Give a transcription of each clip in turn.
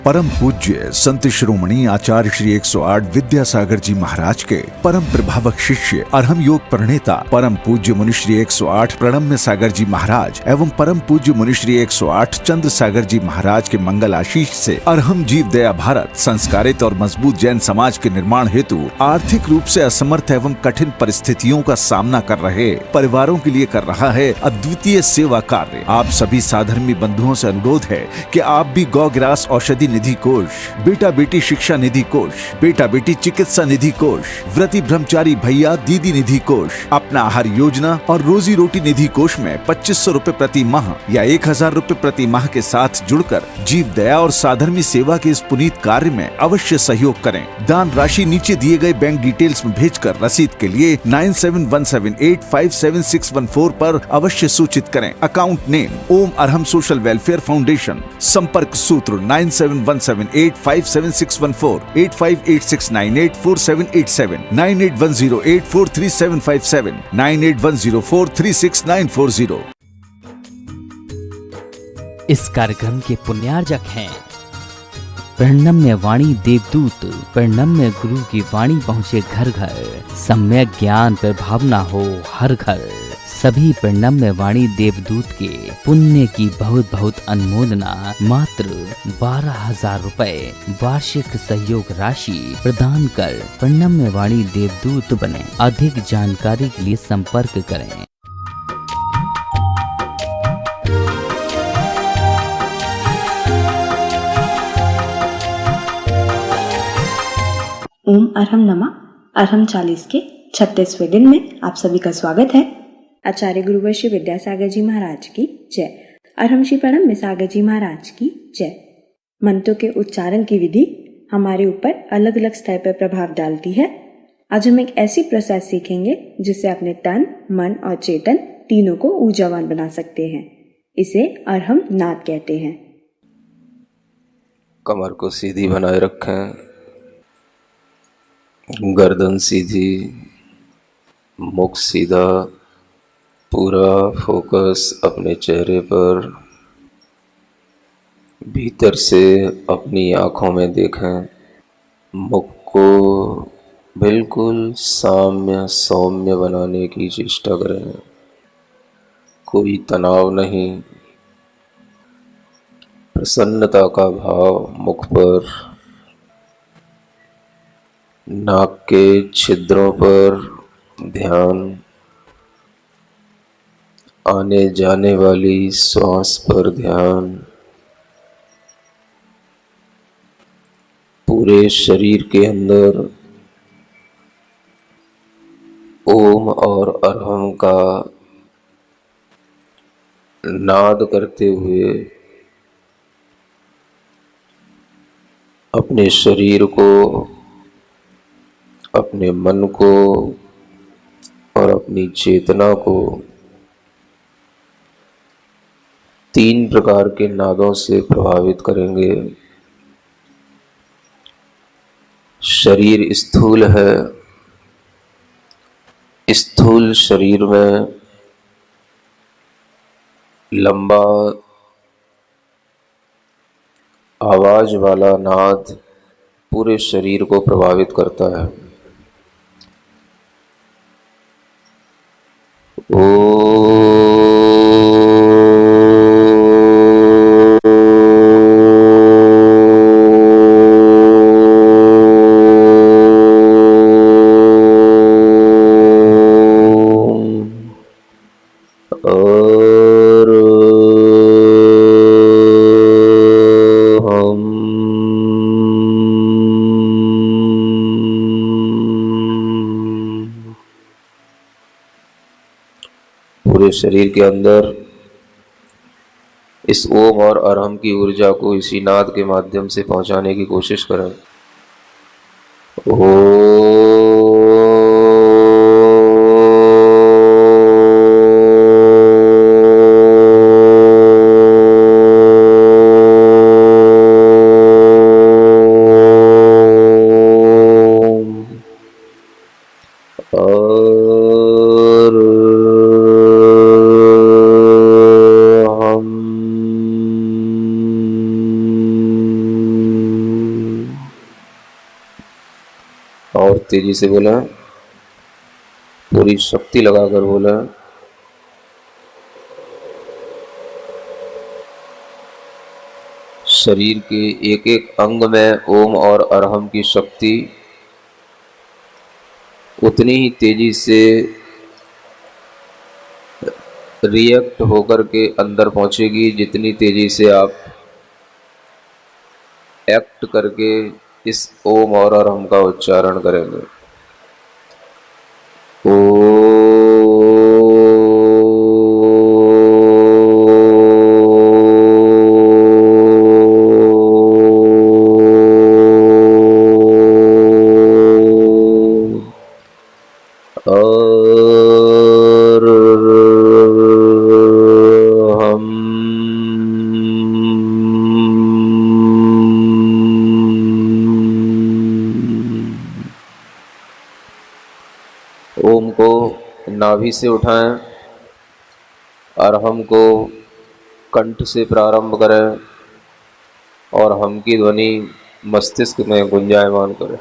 परम पूज्य संत शिरोमणि आचार्य श्री 108 विद्यासागर जी महाराज के परम प्रभावक शिष्य अरहम योग प्रणेता परम पूज्य मुनि श्री 108 प्रणम्य सागर जी महाराज एवं परम पूज्य मुनि श्री 108 चंद्र सागर जी महाराज के मंगल आशीष से अरहम जीव दया भारत संस्कारित और मजबूत जैन समाज के निर्माण हेतु आर्थिक रूप से असमर्थ एवं कठिन परिस्थितियों का सामना कर रहे परिवारों के लिए कर रहा है अद्वितीय सेवा कार्य। आप सभी साधर्मी बंधुओं से अनुरोध है कि आप भी गौ ग्रास औषधि निधि कोष, बेटा बेटी शिक्षा निधि कोष, बेटा बेटी चिकित्सा निधि कोष, व्रती ब्रह्मचारी भैया दीदी निधि कोष, अपना आहार योजना और रोजी रोटी निधि कोष में 2500 रूपए प्रति माह या 1000 रूपए प्रति माह के साथ जुड़कर जीव दया और साधर्मी सेवा के इस पुनीत कार्य में अवश्य सहयोग करें। दान राशि नीचे दिए गए बैंक डिटेल्स में भेजकर रसीद के लिए 9717857614 पर अवश्य सूचित करें। अकाउंट नेम ओम अरहम सोशल वेलफेयर फाउंडेशन। संपर्क सूत्र 9717857614, 8586984787, 9810843757, 9810436940। इस कार्यक्रम के पुण्यार्जक हैं प्रणम्य वाणी देवदूत। प्रणम्य गुरु की वाणी पहुँचे घर घर, सम्यक ज्ञान पर भावना हो हर घर। सभी प्रणम्य वाणी देवदूत के पुण्य की बहुत बहुत अनुमोदना मात्र 12,000 रुपए वार्षिक सहयोग राशि प्रदान कर प्रणम्य वाणी देवदूत बने। अधिक जानकारी के लिए संपर्क करें। ओम अरहम नमः। अरहम 40 के 36वें दिन में आप सभी का स्वागत है। आचार्य गुरुवर श्री विद्यासागर जी महाराज की जय। अरहम श्री प्रणम्य सागर जी महाराज की जय। मंत्रों के उच्चारण की विधि हमारे ऊपर अलग अलग स्तर पर प्रभाव डालती है। आज हम एक ऐसी प्रोसेस सीखेंगे जिससे अपने तन, मन और चेतन तीनों को ऊर्जावान बना सकते हैं। इसे अरहम नाद कहते हैं। कमर को सीधी बनाए रखें, गर्दन सीधी, मुख सीधा, पूरा फोकस अपने चेहरे पर। भीतर से अपनी आँखों में देखें। मुख को बिल्कुल सौम्य बनाने की चेष्टा करें। कोई तनाव नहीं, प्रसन्नता का भाव मुख पर। नाक के छिद्रों पर ध्यान, आने जाने वाली श्वास पर ध्यान। पूरे शरीर के अंदर ओम और अरहम का नाद करते हुए अपने शरीर को, अपने मन को और अपनी चेतना को 3 प्रकार के नादों से प्रभावित करेंगे। शरीर स्थूल है। स्थूल शरीर में लंबा आवाज वाला नाद पूरे शरीर को प्रभावित करता है। पूरे शरीर के अंदर इस ओम और अरहम की ऊर्जा को इसी नाद के माध्यम से पहुंचाने की कोशिश करें। और तेजी से बोलें, पूरी शक्ति लगाकर बोलें। शरीर के एक एक अंग में ओम और अरहम की शक्ति उतनी ही तेजी से रिएक्ट होकर के अंदर पहुंचेगी जितनी तेजी से आप एक्ट करके इस ओम और अरहम का उच्चारण करेंगे। ओम को नाभि से उठाएं, अरहम को कंठ से प्रारंभ करें और हम की ध्वनि मस्तिष्क में गुंजायमान करें।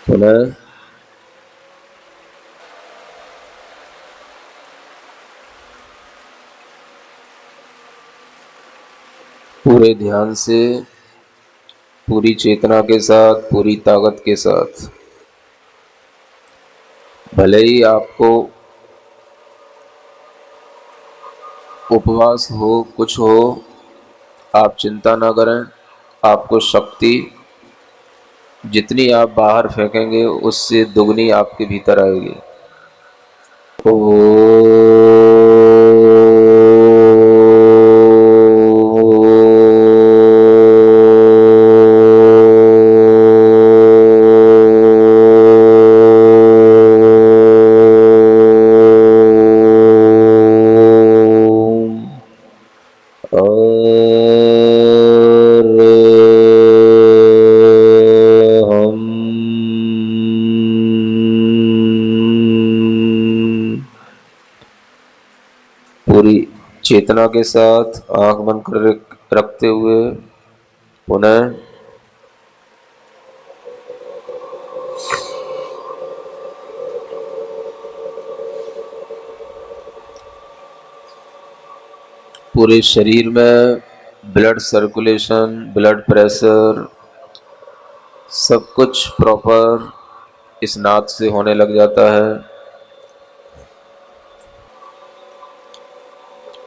पुनः पूरे ध्यान से, पूरी चेतना के साथ, पूरी ताकत के साथ, भले ही आपको उपवास हो, कुछ हो, आप चिंता ना करें। आपको शक्ति जितनी आप बाहर फेंकेंगे उससे दुगनी आपके भीतर आएगी। पूरी चेतना के साथ आंख बंद कर रखते हुए पुनः पूरे शरीर में ब्लड सर्कुलेशन, ब्लड प्रेशर सब कुछ प्रॉपर इस नाद से होने लग जाता है।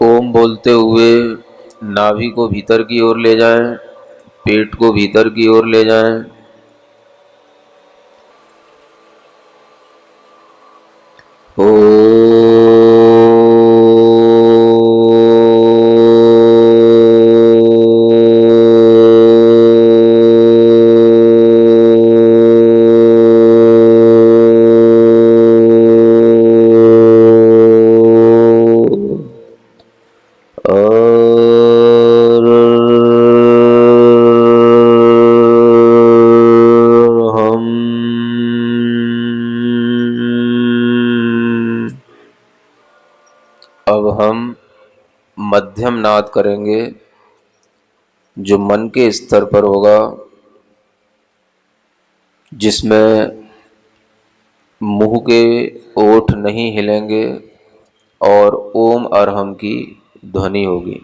ओम बोलते हुए नाभि को भीतर की ओर ले जाएं, पेट को भीतर की ओर ले जाएं। अब हम मध्यम नाद करेंगे जो मन के स्तर पर होगा, जिसमें मुंह के ओठ नहीं हिलेंगे और ओम अरहम की ध्वनि होगी।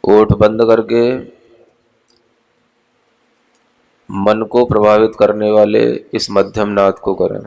ओठ बंद करके मन को प्रभावित करने वाले इस मध्यम नाद को करें।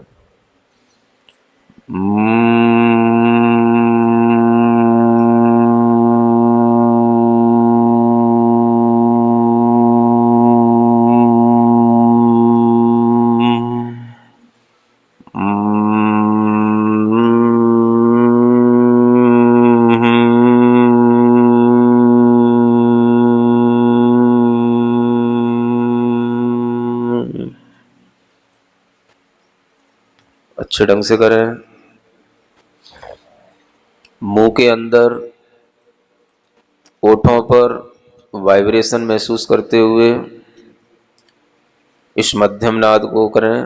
अच्छे ढंग से करें। मुंह के अंदर ओठों पर वाइब्रेशन महसूस करते हुए इस मध्यम नाद को करें।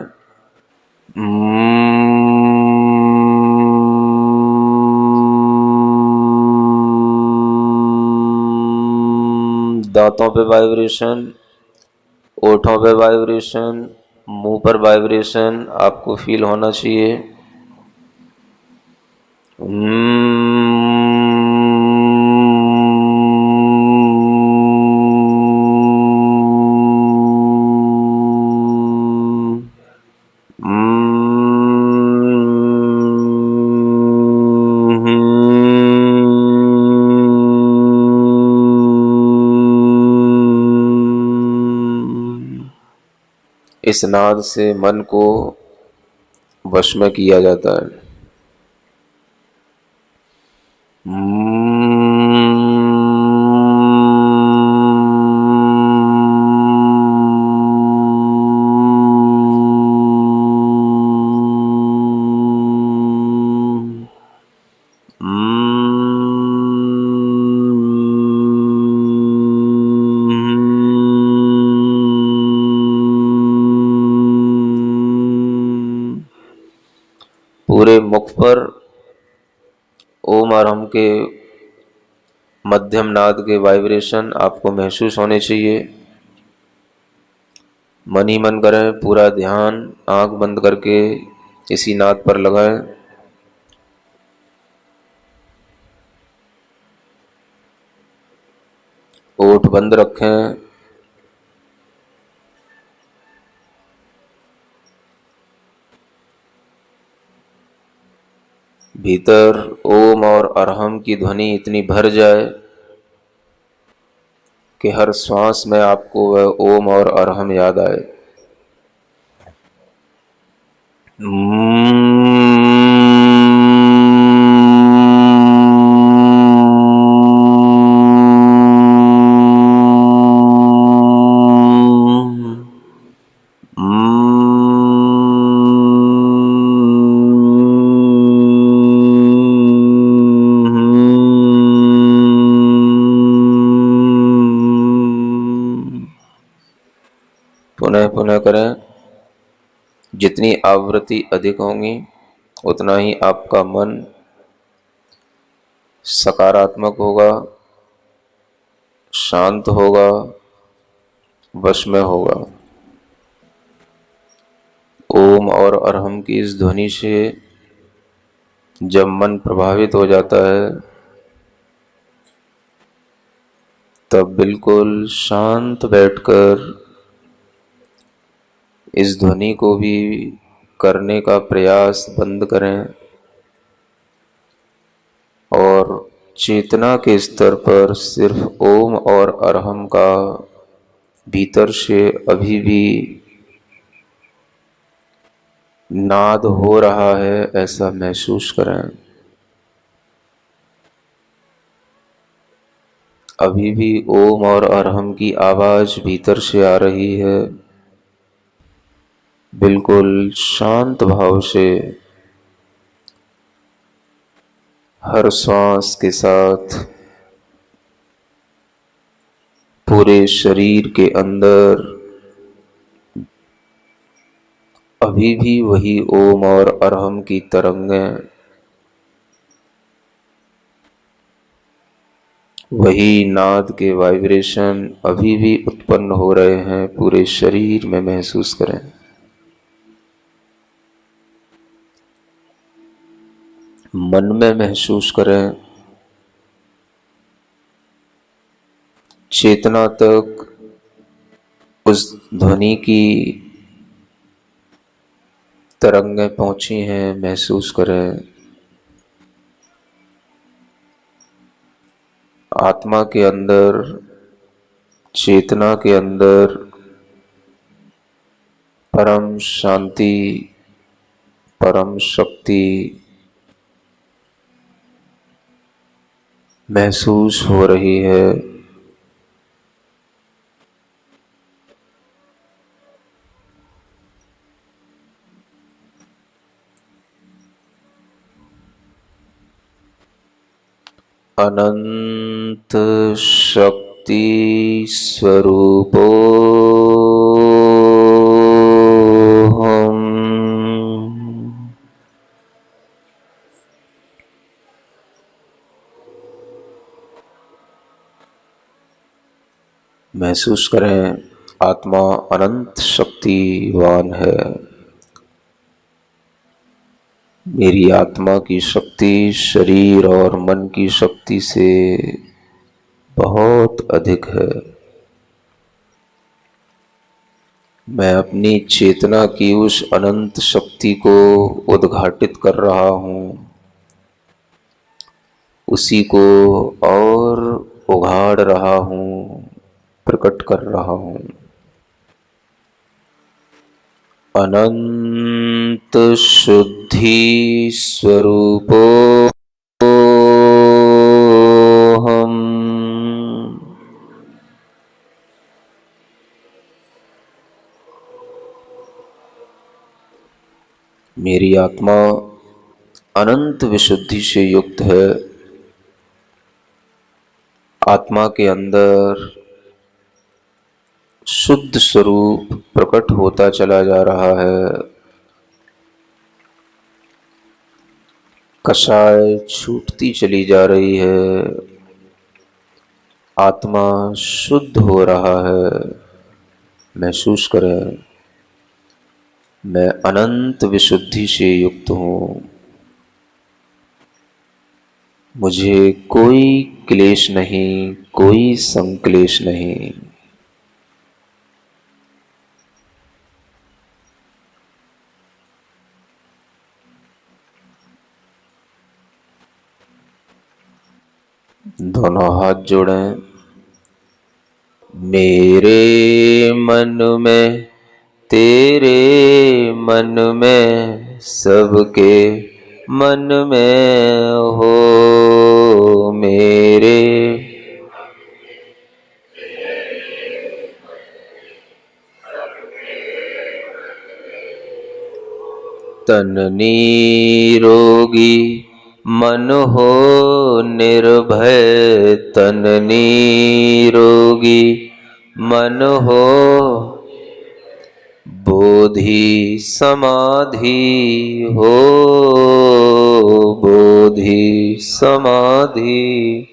दांतों पे वाइब्रेशन, ओठों पे वाइब्रेशन, मुंह पर वाइब्रेशन आपको फील होना चाहिए। इस नाद से मन को वश में किया जाता है। पूरे मुख पर ओम और हम के मध्यम नाद के वाइब्रेशन आपको महसूस होने चाहिए। मन ही मन करें, पूरा ध्यान आंख बंद करके इसी नाद पर लगाएं। ओठ बंद रखें। भीतर ओम और अरहम की ध्वनि इतनी भर जाए कि हर श्वास में आपको वह ओम और अरहम याद आए। पुनः पुनः करें। जितनी आवृत्ति अधिक होंगी उतना ही आपका मन सकारात्मक होगा, शांत होगा, वश में होगा। ओम और अरहम की इस ध्वनि से जब मन प्रभावित हो जाता है तब बिल्कुल शांत बैठकर इस ध्वनि को भी करने का प्रयास बंद करें और चेतना के स्तर पर सिर्फ ओम और अरहम का भीतर से अभी भी नाद हो रहा है ऐसा महसूस करें। अभी भी ओम और अरहम की आवाज भीतर से आ रही है। बिल्कुल शांत भाव से हर श्वास के साथ पूरे शरीर के अंदर अभी भी वही ओम और अरहम की तरंगें, वही नाद के वाइब्रेशन अभी भी उत्पन्न हो रहे हैं, पूरे शरीर में महसूस करें। मन में महसूस करें। चेतना तक उस ध्वनि की तरंगें पहुंची हैं, महसूस करें। आत्मा के अंदर, चेतना के अंदर परम शांति, परम शक्ति महसूस हो रही है। अनंत शक्ति स्वरूपो हम। महसूस करें आत्मा अनंत शक्तिवान है। मेरी आत्मा की शक्ति शरीर और मन की शक्ति से बहुत अधिक है। मैं अपनी चेतना की उस अनंत शक्ति को उद्घाटित कर रहा हूँ, उसी को और उघाड़ रहा हूँ, प्रकट कर रहा हूँ। अनंत शुद्धि स्वरूपो हम। मेरी आत्मा अनंत विशुद्धि से युक्त है। आत्मा के अंदर शुद्ध स्वरूप प्रकट होता चला जा रहा है। कषाय छूटती चली जा रही है। आत्मा शुद्ध हो रहा है। महसूस करें मैं अनंत विशुद्धि से युक्त हूँ। मुझे कोई क्लेश नहीं, कोई संक्लेश नहीं। दोनों हाथ जोड़ें। मेरे मन में, तेरे मन में, सबके मन में हो। मेरे तन निरोगी, मन हो निर्भय। तन निरोगी, मन हो बोधि समाधि हो। बोधि समाधि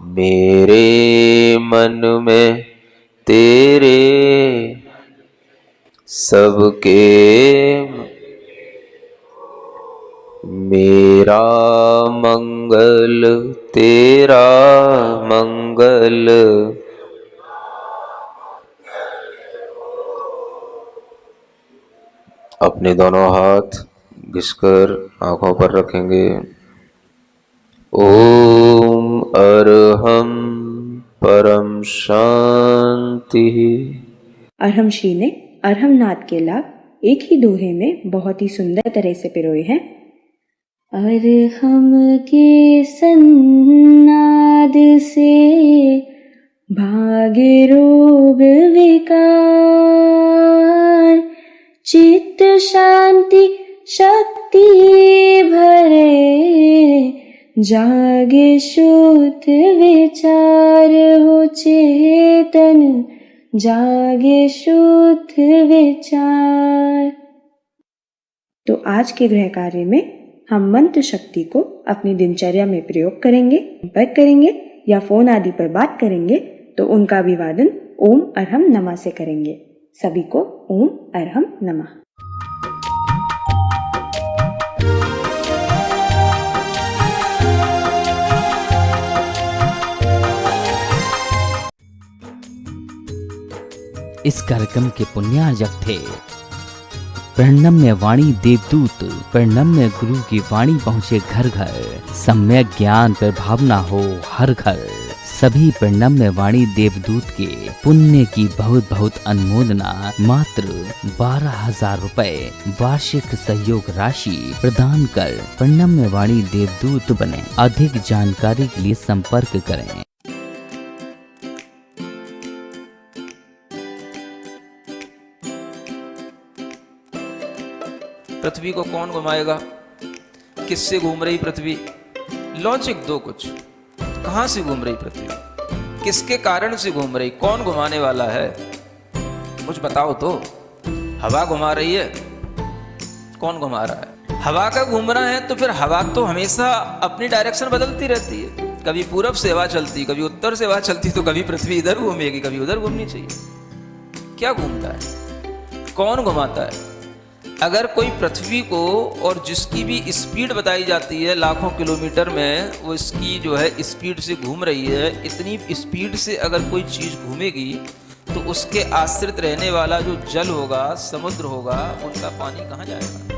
मेरे मन में, तेरे सबके। मेरा मंगल, तेरा मंगल। अपने दोनों हाथ घिसकर आंखों पर रखेंगे। ओम अरहम परम शांति। अरहम श्री ने अरहम नाद के लाभ एक ही दोहे में बहुत ही सुंदर तरह से पिरोए हैं। अरहम के सन्नाद से भागे रोग विकार, चित्त शांति शक्ति भरे, जागे शुद्ध विचार हो चेतन, जागे शुद्ध विचार। तो आज के गृह कार्य में हम मंत्र शक्ति को अपनी दिनचर्या में प्रयोग करेंगे, संपर्क करेंगे या फोन आदि पर बात करेंगे तो उनका अभिवादन ओम अरहम नमः से करेंगे। सभी को ओम अरहम नमः। इस कार्यक्रम के पुण्यार्जक थे प्रणम्य वाणी देवदूत। प्रणम्य गुरु की वाणी पहुँचे घर घर, सम्यक ज्ञान पर भावना हो हर घर। सभी प्रणम्य वाणी देवदूत के पुण्य की बहुत बहुत अनुमोदना। मात्र 12,000 रुपए वार्षिक सहयोग राशि प्रदान कर प्रणम्य वाणी देवदूत बने। अधिक जानकारी के लिए संपर्क करें। पृथ्वी को कौन घुमाएगा? किससे घूम रही पृथ्वी? लॉजिक दो कुछ। कहां से घूम रही पृथ्वी, किसके कारण से घूम रही, कौन घुमाने वाला है, कुछ बताओ तो। हवा घुमा रही है, कौन घुमा रहा है? हवा का घूमना है तो फिर हवा तो हमेशा अपनी डायरेक्शन बदलती रहती है। कभी पूरब से हवा चलती, कभी उत्तर से हवा चलती, तो कभी पृथ्वी इधर घूमेगी, कभी उधर घूमनी चाहिए। क्या घूमता है, कौन घुमाता है? अगर कोई पृथ्वी को, और जिसकी भी स्पीड बताई जाती है लाखों किलोमीटर में, वो इसकी जो है स्पीड से घूम रही है, इतनी स्पीड से अगर कोई चीज़ घूमेगी तो उसके आश्रित रहने वाला जो जल होगा, समुद्र होगा, उनका पानी कहाँ जाएगा?